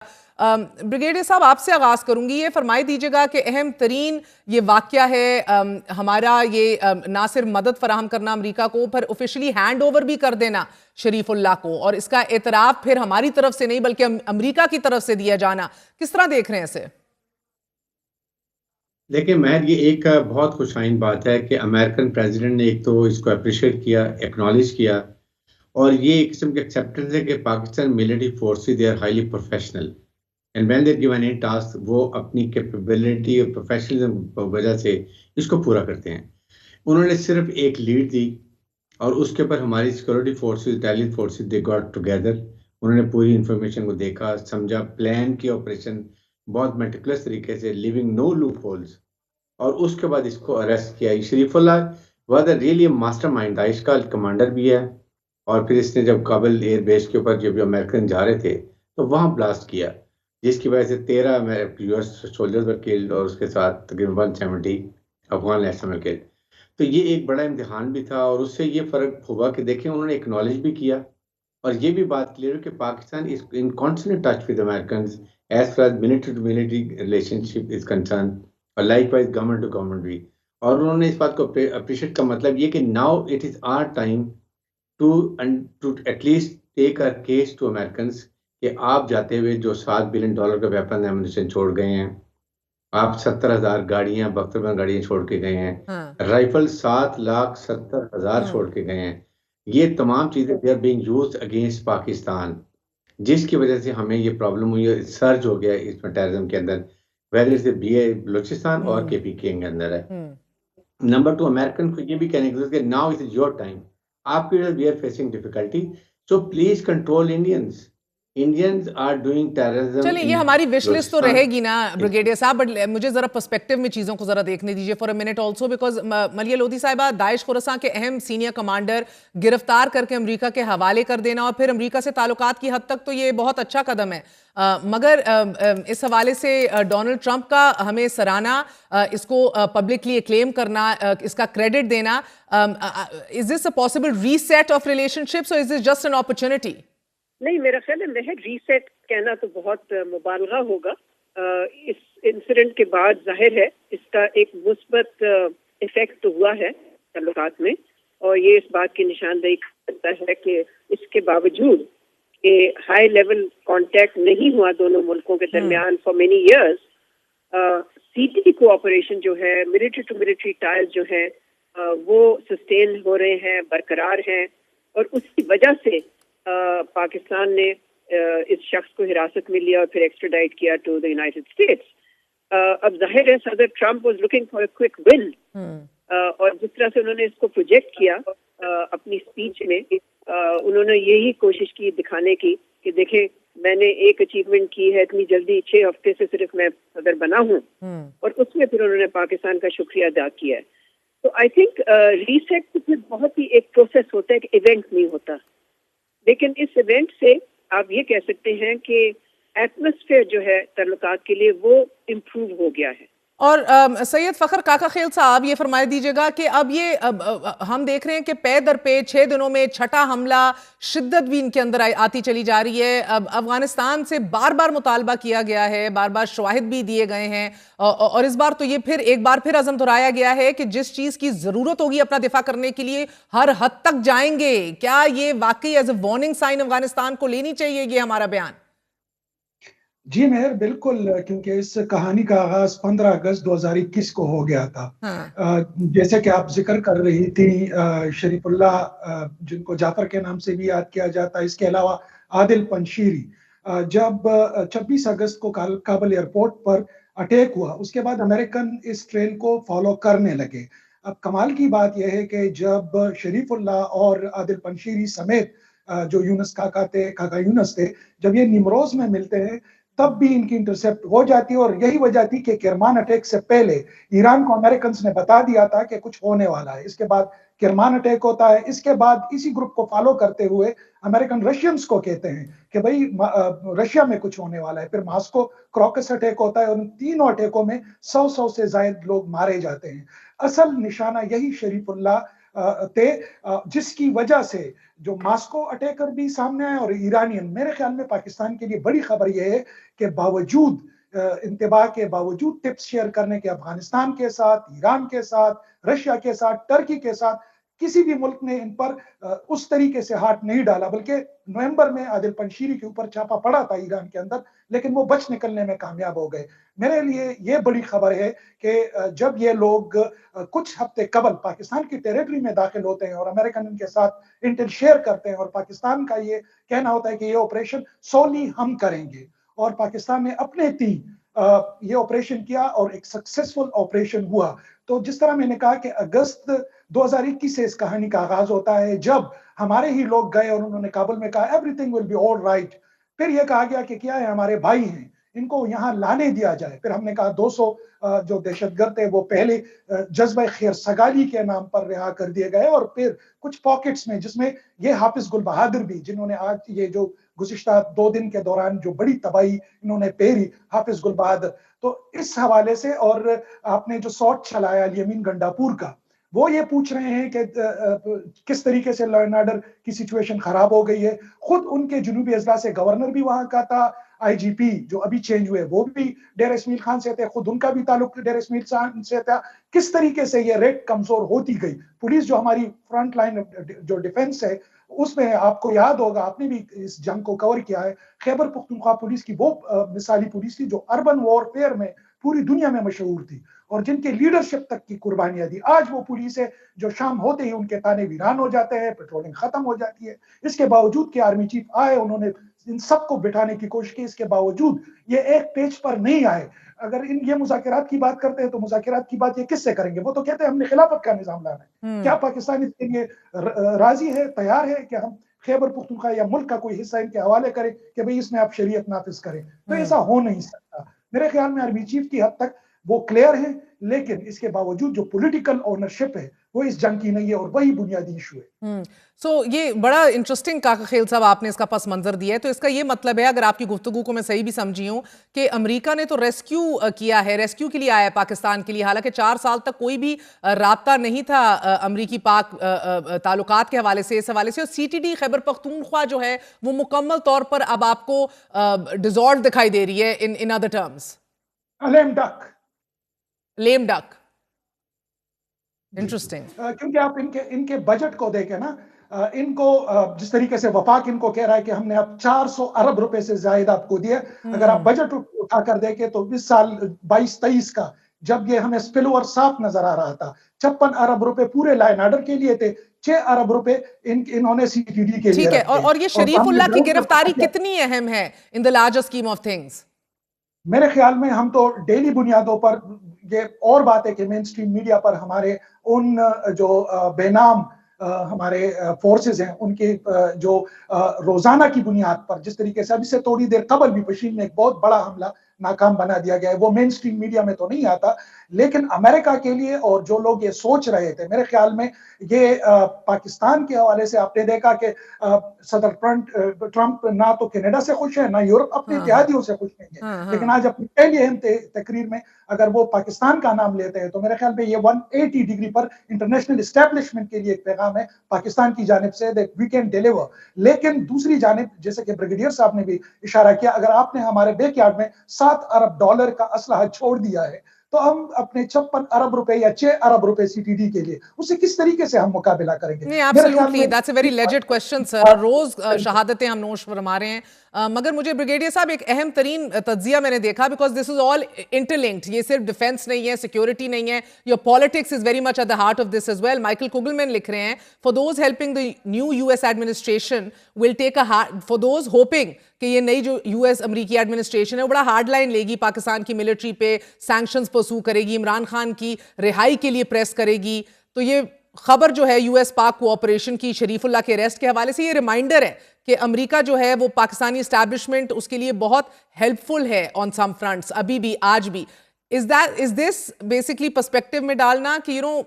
Brigadier साहब आपसे आगाज करूंगी, ये फरमाई दीजिएगा कि अहम तरीन ये वाकया है हमारा ये ना सिर्फ मदद फराहम करना अमेरिका को, पर ऑफिशियली हैंड ओवर भी कर देना शरीफुल्लाह को, और इसका एतराफ फिर हमारी तरफ से नहीं बल्कि अमेरिका की तरफ से दिया जाना, किस तरह देख रहे हैं इसे? देखिए महर, ये एक बहुत खुशाइन बात है कि अमेरिकन प्रेसिडेंट ने एक तो इसको अप्रिशिएट किया, एक्नॉलेज किया, और ये एक किस्म की एक्सेप्टेंस है कि Pakistan military forces they are highly professional and when they given any task वो अपनी कैपेबिलिटी और प्रोफेशनलिज्म की वजह से इसको पूरा करते हैं। उन्होंने सिर्फ एक लीड दी और उसके ऊपर हमारी security forces, intelligence forces they got together. उन्होंने पूरी इंफॉर्मेशन को देखा, समझा, प्लान किया ऑपरेशन बहुत मेटिकुलस तरीके से, लिविंग नो लूप होल्स, और उसके बाद इसको अरेस्ट किया। Sharifullah was really mastermind, Daesh का कमांडर भी है, और फिर इसने जब काबुल एयर बेस के ऊपर जब अमेरिकन जा रहे थे तो वहां ब्लास्ट किया, जिसकी वजह से 13 यूएस सोल्जर्स वर किल्ड और उसके साथ तकरीबन 170 अफगान नेशनल किल्ड। तो ये एक बड़ा इम्तिहान भी था, और उससे ये फर्क हुआ कि देखें उन्होंने एक्नॉलेज भी किया, और ये भी बात क्लियर है कि Pakistan is in constant touch with American as far as military to military relationship is concern, और लाइकवाइज गवर्नमेंट टू गवर्नमेंट भी। और उन्होंने इस बात को अप्रिशिएट का मतलब ये कि now it is our time to at least take a case to American कि आप जाते हुए जो $7 बिलियन का वेपन एमुनिशन छोड़ गए हैं, आप 70,000 गाड़ियां, बख्तरबंद गाड़ियां छोड़ के गए हैं, हाँ, राइफल 7,70,000 छोड़ के गए हैं, ये तमाम चीजें they are being used against Pakistan, जिसकी वजह से हमें ये प्रॉब्लम हुई है, सर्ज हो गया इसमें टेररिज्म के अंदर, वेदर इज बीए बलूचिस्तान और केपीके के अंदर है। नंबर 2, अमेरिकन को ये भी कहने की जरूरत है कि नाउ इज योर टाइम, आपके we are facing difficulty, so please control Indians, Indians are doing terrorism चलिए ये इन हमारी विश लिस्ट तो बलूचिस्तान। रहेगी ना ब्रिगेडियर साहब, बट मुझे जरा पर्सपेक्टिव में चीजों को जरा देखने दीजिए for a minute also, because Maria Lodhi साहिबा, दाइश खुरासान के अहम सीनियर कमांडर गिरफ्तार करके अमेरिका के हवाले कर देना और फिर अमेरिका से ताल्लुकात की हद तक तो ये बहुत अच्छा कदम है, मगर इस हवाले से डोनाल्ड ट्रंप का हमें सराहना, इसको पब्लिकली एक्लेम करना, इसका क्रेडिट देना, is this a possible reset of relationships और is this just an opportunity? नहीं, मेरा ख्याल है महज रीसेट कहना तो बहुत मुबालगा होगा। इस इंसिडेंट के बाद जाहिर है इसका एक मुस्बत इफेक्ट तो हुआ है ताल्लुकात में, और ये इस बात की निशानदेही करता है कि इसके बावजूद कि हाई लेवल कांटेक्ट नहीं हुआ दोनों मुल्कों के दरमियान फॉर मेनी इयर्स, सीटी कोऑपरेशन जो है, मिलिट्री टू मिलिट्री टाइज जो है, वो सस्टेन हो रहे हैं, बरकरार हैं, और उसकी वजह से पाकिस्तान ने इस शख्स को हिरासत में लिया और फिर एक्स्ट्राडाइट किया टू द यूनाइटेड स्टेट्स। अब जाहिर है सदर Trump was looking for a quick win, और जिस तरह से उन्होंने इसको प्रोजेक्ट किया अपनी स्पीच में, उन्होंने यही कोशिश की दिखाने की कि देखें मैंने एक अचीवमेंट की है, इतनी जल्दी 6 हफ्ते से सिर्फ मैं सदर बना हूँ, और उसमें फिर उन्होंने पाकिस्तान का शुक्रिया अदा किया है। तो आई थिंक रीसेट तो फिर बहुत ही एक प्रोसेस होता है, कि इवेंट नहीं होता, लेकिन इस इवेंट से आप ये कह सकते हैं कि एटमॉस्फेयर जो है ताल्लुकात के लिए वो इम्प्रूव हो गया है। और सैयद फखर काका खेल साहब ये फरमाए दीजिएगा कि अब ये हम देख रहे हैं कि पे दर पे 6 दिनों में छठा हमला, शिद्दत भी इनके अंदर आती चली जा रही है। अब अफगानिस्तान से बार बार मुतालबा किया गया है, बार बार शवाहिद भी दिए गए हैं, और इस बार तो ये फिर एक बार फिर अज़म दोहराया गया है कि जिस चीज की जरूरत होगी अपना दिफा करने के लिए हर हद तक जाएंगे। क्या ये वाकई as a warning sign Afghanistan को लेनी चाहिए ये हमारा बयान? जी मेहर, बिल्कुल, क्योंकि इस कहानी का आगाज 15 अगस्त 2021 को हो गया था। जैसे कि आप जिक्र कर रही थी, शरीफुल्लाह, जिनको जाफर के नाम से भी याद किया जाता है, इसके अलावा आदिल पंशीरी, जब 26 अगस्त को काबुल एयरपोर्ट पर अटैक हुआ, उसके बाद अमेरिकन इस ट्रेन को फॉलो करने लगे। अब कमाल की बात यह है कि जब शरीफुल्लाह और आदिल पंशीरी समेत जो यूनुस काका यूनुस थे, जब ये निमरोज में मिलते हैं तब भी इनकी इंटरसेप्ट हो जाती है, और यही वजह थी कि किरमान अटैक से पहले ईरान को अमेरिकन ने बता दिया था कि कुछ होने वाला है। इसके बाद किरमान अटैक होता है, इसके बाद इसी ग्रुप को फॉलो करते हुए अमेरिकन रशियंस को कहते हैं कि भाई रशिया में कुछ होने वाला है। फिर मॉस्को क्रॉकस अटैक होता है, और उन तीनों अटैकों में 100 से ज्यादा लोग मारे जाते हैं। असल निशाना यही शरीफुल्लाह تھے جس کی وجہ سے جو ماسکو اٹیکر بھی سامنے آئے اور ایرانین. میرے خیال میں پاکستان کے لیے بڑی خبر یہ ہے کہ باوجود انتباہ کے باوجود ٹپس شیئر کرنے کے افغانستان کے ساتھ, ایران کے ساتھ, رشیا کے ساتھ, ٹرکی کے ساتھ, کسی بھی ملک نے ان پر اس طریقے سے ہاتھ نہیں ڈالا. بلکہ نومبر میں عادل پنشیری کے اوپر چھاپا پڑا تھا ایران کے اندر, لیکن وہ بچ نکلنے میں کامیاب ہو گئے. میرے لیے یہ بڑی خبر ہے کہ جب یہ لوگ کچھ ہفتے قبل پاکستان کی ٹیریٹری میں داخل ہوتے ہیں اور امریکن ان کے ساتھ انٹل شیئر کرتے ہیں اور پاکستان کا یہ کہنا ہوتا ہے کہ یہ آپریشن سولی ہم کریں گے, اور پاکستان نے اپنے تھی یہ آپریشن کیا اور ایک سکسیسفل آپریشن ہوا. تو جس طرح میں نے کہا کہ اگست 2021 سے اس کہانی کا آغاز ہوتا ہے, جب ہمارے ہی لوگ گئے اور انہوں نے کابل میں کہا everything will be all right. پھر یہ کہا گیا کہ کیا ہے, ہمارے بھائی ہیں, ان کو یہاں لانے دیا جائے. پھر ہم نے کہا 200 جو دہشت گرد تھے وہ پہلے جذبہ خیر سگالی کے نام پر رہا کر دیے گئے, اور پھر کچھ پاکٹس میں جس میں یہ حافظ گل بہادر بھی, جنہوں نے آج یہ جو گزشتہ 2 دن کے دوران جو بڑی تباہی انہوں نے پیری, حافظ گل بہادر. تو اس حوالے سے, اور آپ نے جو سوٹ چلایا الیمین گنڈاپور کا, وہ یہ پوچھ رہے ہیں کہ کس طریقے سے لا اینڈ آرڈر کی سچویشن خراب ہو گئی ہے. خود ان کے جنوبی اضلاع سے گورنر بھی وہاں کا تھا, آئی جی پی جو ابھی چینج ہوئے وہ بھی ڈیر اسماعیل خان سے تھے, خود ان کا بھی تعلق ڈیر اسماعیل خان سے تھا. کس طریقے سے یہ ریٹ کمزور ہوتی گئی. پولیس جو ہماری فرنٹ لائن جو ڈیفنس ہے, اس میں آپ کو یاد ہوگا, آپ نے بھی اس جنگ کو کور کیا ہے, خیبر پختونخوا پولیس کی وہ مثالی پولیس تھی جو اربن وارفیئر میں پوری دنیا میں مشہور تھی اور جن کے لیڈرشپ تک کی قربانیاں دی. آج وہ پولیس ہے جو شام ہوتے ہی ان کے تانے ویران ہو جاتے ہیں, پیٹرولنگ ختم ہو جاتی ہے. اس کے باوجود کہ آرمی چیف آئے, انہوں نے ان سب کو بٹھانے کی کوشش کی, اس کے باوجود یہ ایک پیج پر نہیں آئے. اگر یہ مذاکرات کی بات کرتے ہیں تو مذاکرات کی بات یہ کس سے کریں گے؟ وہ تو کہتے ہیں ہم نے خلافت کا نظام لانا ہے. کیا پاکستان اس کے لیے راضی ہے, تیار ہے کہ ہم خیبر پختونخوا یا ملک کا کوئی حصہ ان کے حوالے کریں کہ بھئی اس میں آپ شریعت نافذ کریں؟ تو ایسا ہو نہیں سکتا. میرے خیال میں آرمی چیف کی حد تک وہ کلیئر ہے, لیکن اس کے باوجود جو پولیٹیکل اونرشپ ہے وہ اس جنگ کی نہیں ہے, اور وہی بنیادی ایشو ہے. سو یہ بڑا انٹرسٹنگ کاکا خیل صاحب آپ نے اس کا پس منظر دیا ہے. تو اس کا یہ مطلب ہے, اگر آپ کی گفتگو کو میں صحیح بھی سمجھی ہوں, کہ امریکہ نے تو ریسکیو کیا ہے, ریسکیو کے لیے آیا ہے پاکستان کے لیے, حالانکہ 4 سال تک کوئی بھی رابطہ نہیں تھا امریکی پاک تعلقات کے حوالے سے, اس حوالے سے. اور C T D Khyber Pakhtunkhwa جو ہے وہ مکمل طور پر اب آپ کو ڈیزالو دکھائی دے رہی ہے ان ادر ٹرمز. لیم ڈک. انٹرسٹنگ. کیونکہ آپ ان کے بجٹ کو دیکھیں نا, ان کو جس طریقے سے وفاق ان کو کہہ رہا ہے کہ ہم نے اب 400 ارب روپے سے زائد آپ کو دیے. اگر آپ بجٹ اٹھا کر دیکھیں تو اس سال 22-23 کا, جب یہ ہمیں سپل اوور صاف نظر آ رہا تھا, 56 ارب روپے پورے لا اینڈ آرڈر کے لیے تھے, 6 ارب روپے انہوں نے سی ٹی ڈی کے لیے. ٹھیک ہے, اور یہ شریف اللہ کی گرفتاری کتنی اہم ہے in the larger scheme of things? میرے خیال میں ہم تو ڈیلی بنیادوں پر, یہ اور بات ہے کہ مین سٹریم میڈیا پر ہمارے ان جو بے نام ہمارے فورسز ہیں, ان کی جو روزانہ کی بنیاد پر جس طریقے سے ابھی سے تھوڑی دیر قبل بھی پشین میں ایک بہت بڑا حملہ ناکام بنا دیا گیا ہے, وہ مین سٹریم میڈیا میں تو نہیں آتا, لیکن امریکہ کے لیے اور جو لوگ یہ سوچ رہے تھے, میرے خیال میں یہ پاکستان کے حوالے سے آپ نے دیکھا کہ صدر ٹرمپ نہ تو کینیڈا سے خوش ہے, نہ یورپ اپنے اتحادیوں سے خوش نہیں ہے, لیکن آج اپنی پہلی اہم تقریر میں اگر وہ پاکستان کا نام لیتے ہیں تو میرے خیال میں یہ 180 ڈگری پر انٹرنیشنل اسٹیبلشمنٹ کے لیے ایک پیغام ہے پاکستان کی جانب سے that we can deliver. لیکن دوسری جانب جیسے کہ بریگیڈیئر صاحب نے بھی اشارہ کیا, اگر آپ نے ہمارے بیک یارڈ میں $7 ارب کا اسلحہ چھوڑ دیا ہے تو ہم اپنے 56 ارب روپے یا 6 ارب روپے سی ٹی ڈی کے لیے اسے کس طریقے سے ہم مقابلہ کریں گے؟ نہیں, absolutely, that's a very legit question sir. روز شہادتیں ہم نوش فرما رہے ہیں, مگر مجھے بریگیڈیئر صاحب ایک اہم ترین تجزیہ میں نے دیکھا, because this is all interlinked, یہ صرف ڈیفینس نہیں ہے, سیکورٹی نہیں ہے, your politics is very much at the heart of this as well. Michael Kugelman لکھ رہے ہیں, for those helping the new U S administration will take for those hoping کہ یہ نئی جو یو ایس امریکی ایڈمنسٹریشن ہے وہ بڑا ہارڈ لائن لے گی پاکستان کی ملٹری پہ, سینکشنز پرسو کرے گی, عمران خان کی رہائی کے لیے پریس کرے گی. تو یہ خبر جو ہے یو ایس پاک کوآپریشن کی شریف اللہ کے اریسٹ کے حوالے سے, یہ ریمائنڈر ہے کہ امریکہ جو ہے وہ پاکستانی اسٹیبلشمنٹ اس کے لیے بہت ہیلپ فل ہے آن سم فرنٹس ابھی بھی, آج بھی. Is this basically perspective میں ڈالنا کہ